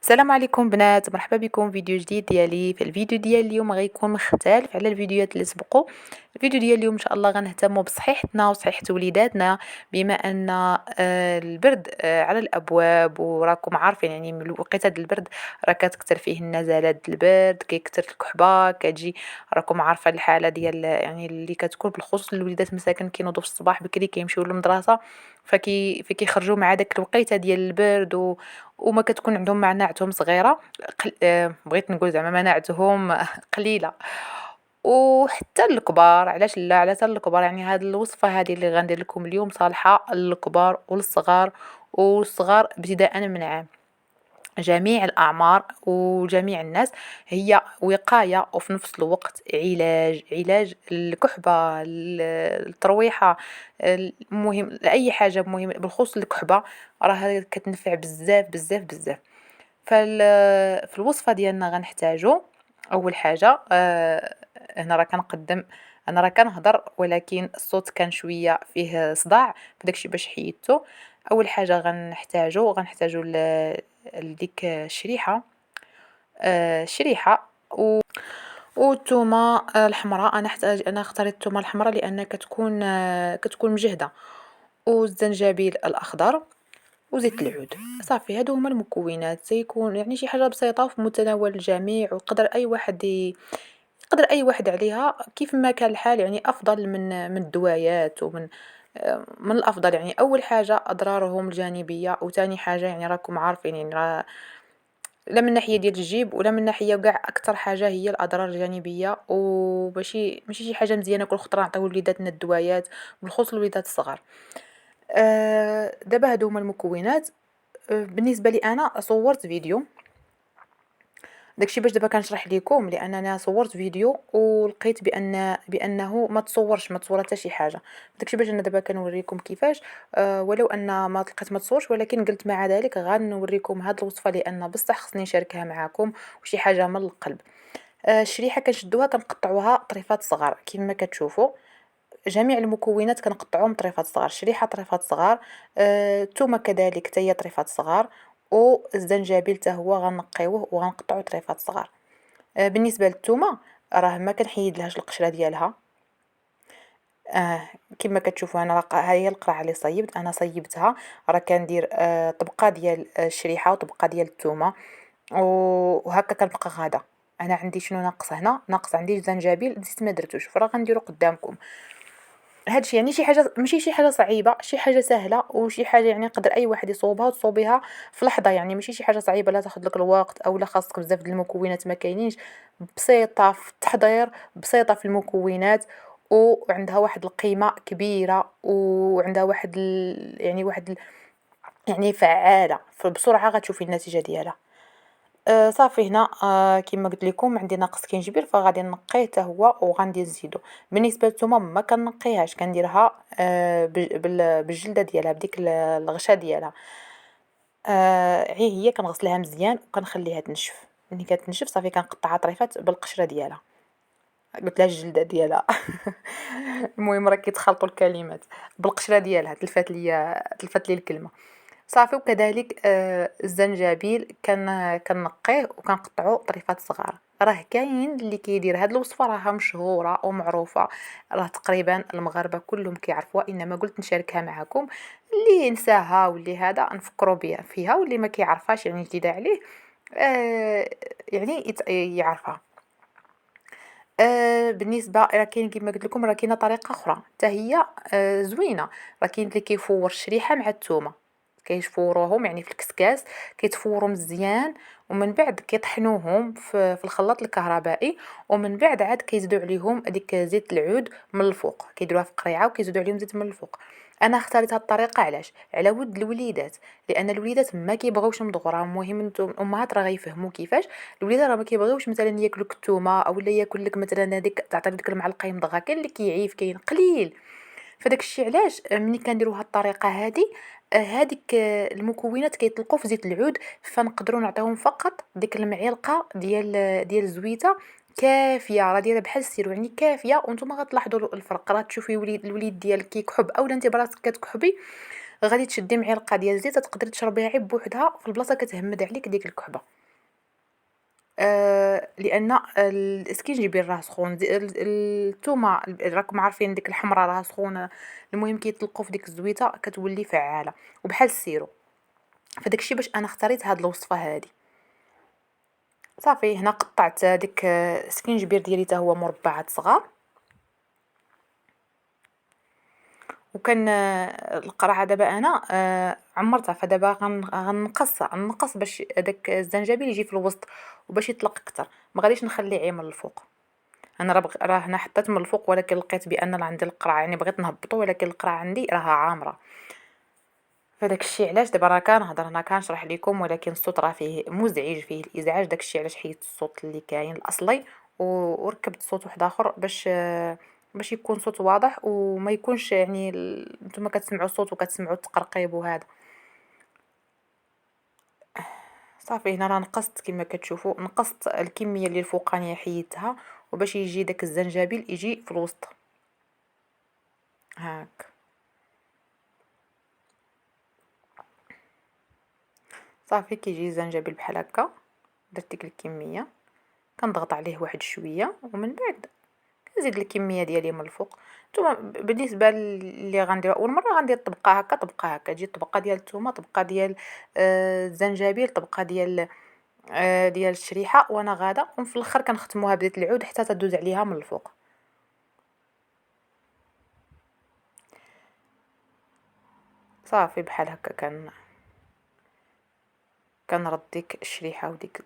السلام عليكم بنات، مرحبا بكم في فيديو جديد ديالي. في الفيديو ديال اليوم غيكون مختلف على الفيديوهات اللي سبقوا. الفيديو ديال اليوم ان شاء الله غنهتموا بصحيحتنا وصحيحه وليداتنا، بما ان البرد على الابواب، وراكم عارفين يعني من وقيته د البرد راه كتكثر فيه النزلات د البرد، كيكثر الكحبه كتجي. راكم عارفه الحاله ديال يعني اللي كتكون بالخصوص الوليدات مساكن كينوضوا في الصباح بكري كيمشيو للمدرسه، فكيخرجوا مع داك الوقيته ديال البرد وما كتكون عندهم مناعتهم صغيرة. بغيت نقول زعما مناعتهم قليلة. وحتى الكبار، علاش لا، على حتى الكبار، يعني هاد الوصفة هادي اللي غندير لكم اليوم صالحة للكبار وللصغار، والصغار ابتداء من عام، جميع الأعمار وجميع الناس. هي وقاية وفي نفس الوقت علاج الكحبة، الترويحة، المهم لأي حاجة مهمة بالخصوص الكحبة، راه كتنفع بزاف بزاف بزاف. في الوصفة ديالنا غنحتاجو أول حاجة، هنا راه كنقدم، أنا راه كنهضر ولكن الصوت كان شوية فيه صداع، فداكشي باش حيدتو. أول حاجة غنحتاجو لديك الشريحة، شريحة والثومة الحمراء. أنا اختاريت الثومة الحمراء لأنها كتكون مجهدة، والزنجبيل الأخضر وزيت العود. صافي هادو هما المكونات، تيكون يعني شي حاجة بسيطة في متناول الجميع، ويقدر أي واحد يقدر أي واحد عليها كيف ما كان الحال، يعني أفضل من الدوايات ومن من الأفضل. يعني أول حاجة أضرارهم الجانبية، وتاني حاجة يعني راكم عارفين يعني راه لا من ناحية ديال الجيب ولا من ناحية كاع، أكتر حاجة هي الأضرار الجانبية، ماشي شي حاجة مزيانة كل خطرة نعطيو لوليداتنا الدوايات، بالخصوص الوليدات الصغار. دابا هادو هما المكونات. بالنسبة لي أنا صورت فيديو، داكشي باش دابا كنشرح ليكم، لان انا صورت فيديو ولقيت بانه ما تصور حتى شي حاجه. داكشي باش انا دابا كنوريكم كيفاش. ولو ان ما لقيت ما تصورش، ولكن قلت مع ذلك غنوريكم هاد الوصفه، لان بصح خصني نشاركها معكم وشي حاجه من القلب. الشريحه كنشدوها كنقطعوها طريفات صغار كما كتشوفوا. جميع المكونات كنقطعوهم طريفات صغار، الشريحه طريفات صغار، الثومه كذلك حتى هي طريفات صغار، والزنجبيل حتى هو غنقيوه وغنقطعوه طريفات صغار. بالنسبه للثومه راه ما كنحيدلهاش القشره ديالها. آه كما كتشوفوا انا ها هي القرعه اللي صيبت، انا صيبتها. راه كندير طبقه ديال الشريحه وطبقه ديال الثومه، وهكا كنبقى غاده. انا عندي شنو ناقص هنا، ناقص عندي الزنجبيل، نسيت ما درتوش، فراه غنديرو قدامكم. هادشي يعني شي حاجة ماشي شي حاجة صعيبة، شي حاجة سهلة، وشي حاجة يعني يقدر أي واحد يصوبها وتصوبيها في لحظة، يعني ماشي شي حاجة صعيبة لا تاخذ لك الوقت أو لا خاصك بزاف د المكونات ما كاينينش. بسيطة في التحضير، بسيطة في المكونات، وعندها واحد القيمة كبيرة، وعندها يعني يعني فعالة، فبسرعة غتشوفي النتيجة ديالها. صافي هنا كيما قلت لكم عندي ناقص كنجبير، فغادي نقيه حتى هو وغندي نزيدو. بالنسبه للثومه ما كنقيهاش، كنديرها بالجلده ديالها، بديك الغشا ديالها. هي كنغسلها مزيان وكنخليها تنشف. ملي كتنشف صافي كنقطعها طريفات بالقشره ديالها، قلت لها الجلده ديالها. المهم راه كيتخلطوا الكلمات. بالقشره ديالها تلفات لي الكلمه. صافي. وكذلك الزنجبيل كنقيه وكنقطعو طريفات صغار. راه كاين اللي كيدير هاد الوصفه، راها مشهوره ومعروفه، راه تقريبا المغاربه كلهم كيعرفوها، انما قلت نشاركها معكم. اللي ينساها واللي هذا نفكروا بها فيها، واللي ما كيعرفهاش يعني جديده عليه، يعني يعرفها. بالنسبة راه كاين كيما قلت لكم، راه كاينة طريقة أخرى حتى هي زوينة. راه كاين اللي كيفور الشريحة مع التومة، كيفوروهم يعني في الكسكاس، كيتفوروا مزيان، ومن بعد كيطحنوهم في الخلاط الكهربائي، ومن بعد عاد كيزيدوا عليهم هذيك زيت العود من الفوق، كيديروها في قريعة وكيزيدوا عليهم زيت من الفوق. انا اختاريت هاد الطريقه علاش؟ على ود الوليدات، لان الوليدات ما كيبغيوش مضغوره. المهم انتم الامهات راه غيفهموا كيفاش. الوليدات راه ما كيبغيوش مثلا ياكلوا الثومه، او لا ياكل لك مثلا هذيك تعطي ديك المعلقه مضغه، كاين اللي كيعيف كاين قليل. فداك الشيء علاش ملي كنديروا هاد الطريقه هذه، هذيك المكونات كيطلقوا في زيت العود، فنقدروا نعطيهم فقط ديك المعلقه ديال الزويته كافيه. راه دايره بحال السيرو يعني كافيه، وانتم غتلاحظوا الفرق. راه تشوفي الوليد ديالك كيكحب، اولا انت براسك كتكحبي، غادي تشدي معلقه ديال الزيت تقدري تشربيها غير بوحدها في البلاصه كتهمد عليك ديك الكحبه. لأن الإسكينجبير راه سخون، التومة راكم عارفين ديك الحمرا راها سخونة، المهم كيطلقوا في ديك الزويته كتولي فعالة وبحال السيرو. فداك الشي باش أنا اختاريت هاد الوصفة هادي. صافي هنا قطعت ديك السكينجبير ديالي حتى هو مربعات صغار، وكان القرعة دابا أنا عمرتها، فدابا غنقص باش داك الزنجبيل يجي في الوسط وباش يطلق أكتر، ما غاديش نخليه عيم من الفوق. أنا راه هنا حطيت من الفوق، ولكن لقيت بأن راه عندي القرعة، يعني بغيت نهبطو ولكن القرعة عندي راها عامرة. فداك الشي علاش دابا راه كنهضر هنا كنشرح لكم، ولكن الصوت راه فيه مزعج، فيه الإزعاج، داك الشي علاش حيدت الصوت اللي كاين الأصلي وركبت صوت واحد آخر باش يكون صوت واضح وما يكونش يعني نتوما كتسمعوا الصوت وكتسمعوا التقرقيب وهذا. صافي هنا راه نقصت كما كتشوفوا، نقصت الكمية اللي الفوقانية حيدتها، وباش يجي داك الزنجبيل يجي في الوسط هاك. صافي كيجي الزنجبيل بحال هكا، درت ديك الكمية كنضغط عليه واحد شوية ومن بعد كنزيد الكمية ديالي من الفوق. نتوما بالنسبة اللي غندير أول مرة غندير طبقة هكا طبقة هكا، تجي طبقة ديال الثومة، طبقة ديال الزنجبيل، طبقة ديال الشريحة، وأنا غادة وفي الآخر كنختموها بزيت العود حتى تدوز عليها من الفوق. صافي بحال هكا كنرد ديك الشريحة وديك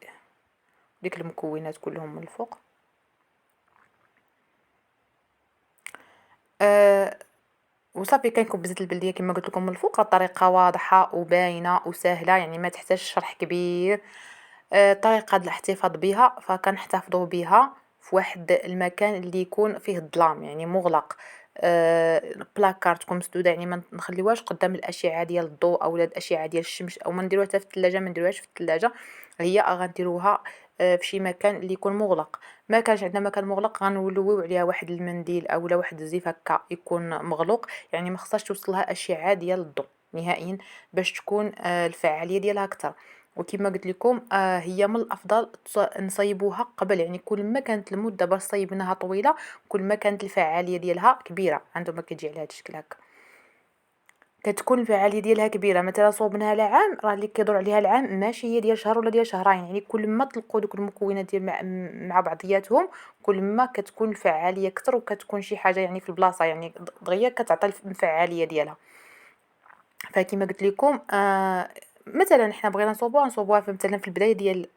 المكونات كلهم من الفوق. آه وصافي كنكب بزيت البلدية كما قلت لكم من الفوق. راه الطريقة واضحة وباينة وسهلة، يعني ما تحتاج شرح كبير. طريقة الاحتفاظ بها فكنحتفظوا بها في واحد المكان اللي يكون فيه الظلام، يعني مغلق. بلاكار تكون مسدودة، يعني ما نخليوهاش قدام الأشعة ديال الضوء أو الأشعة ديال الشمس، أو ما نديروها حتى في الثلاجة، ما نديروهاش في الثلاجة. هي غنديروها في شي مكان اللي يكون مغلق. ما كانش عندنا مكان مغلق غنولويو عليها واحد المنديل اولا واحد الزيف هكا يكون مغلوق، يعني ما خصهاش توصلها اشعه ديال الضوء نهائيا باش تكون الفعاليه ديالها اكثر. وكما قلت لكم هي من الافضل نصيبوها قبل، يعني كل ما كانت المده باش صيبناها طويله كل ما كانت الفعاليه ديالها كبيره. عندما كتجي على هذا الشكل هكا كتكون الفعاليه ديالها كبيره. مثلا صوبناها لعام، راه اللي كيدور عليها العام ماشي هي ديال شهر ولا ديال شهرين، يعني كل ما طلقوا دوك المكونات ديال مع بعضياتهم كل ما كتكون الفعاليه اكثر وكتكون شي حاجه يعني في البلاصه، يعني دغيا كتعطي الفعاليه ديالها. فكما قلت لكم مثلا حنا بغينا نصوبوها مثلا في البدايه ديال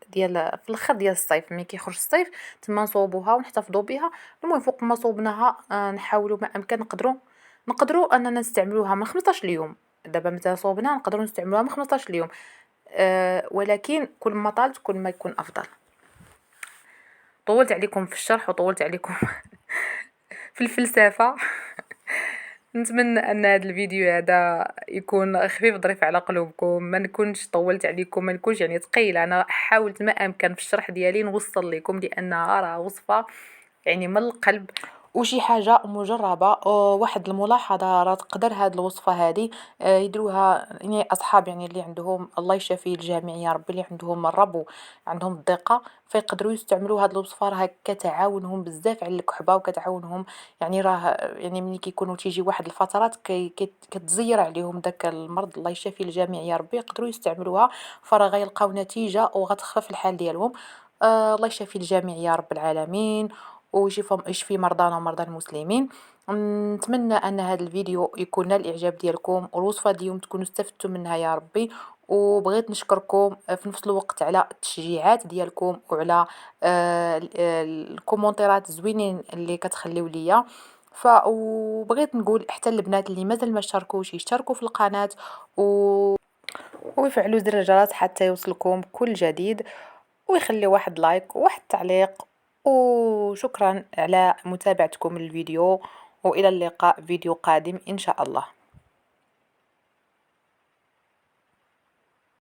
في الاخر ديال الصيف، ملي كيخرج الصيف تما نصوبوها ونحتفظوا بها. المهم فوق ما صوبناها نحاولوا ما امكن نقدروا اننا نستعملوها من 15 اليوم. دابا مثلا صوبناها نقدروا نستعملوها من 15 اليوم، ولكن كل ما طالت كل ما يكون افضل. طولت عليكم في الشرح وطولت عليكم في الفلسفه. نتمنى ان هذا الفيديو هذا يكون خفيف ظريف على قلوبكم، ما نكونش طولت عليكم، ما نكونش يعني ثقيله. انا حاولت ما امكن في الشرح ديالي نوصل لكم لانها راه وصفه يعني من القلب وشي حاجه مجربه. واحد الملاحظه، راه تقدر هاد الوصفه هذه يديروها يعني اصحاب يعني اللي عندهم الله يشافي الجميع يا ربي، اللي عندهم الربو عندهم الضيقه، فيقدروا يستعملوا هاد الوصفه. راه كتعاونهم بزاف على الكحبه وكتعاونهم، يعني راه يعني ملي كيكونوا تيجي واحد الفترات كتزير عليهم داك المرض الله يشافي الجميع يا ربي، يقدروا يستعملوها فراه غيلقاو نتيجه وغتخفف الحال ديالهم. الله يشافي الجميع يا رب العالمين، ويشفي مرضانا ومرضى المسلمين. نتمنى ان هذا الفيديو يكون نال الاعجاب ديالكم والوصفه اليوم تكونوا استفدتوا منها يا ربي. وبغيت نشكركم في نفس الوقت على التشجيعات ديالكم وعلى الكومونتيرات الزوينين اللي كتخليو ليا. وبغيت نقول حتى البنات اللي مازال ما اشتركوش يشتركوا في القناة ويفعلوا زر الجرس حتى يوصلكم كل جديد، ويخلي واحد لايك وواحد تعليق. وشكرا على متابعتكم الفيديو، وإلى اللقاء فيديو قادم إن شاء الله.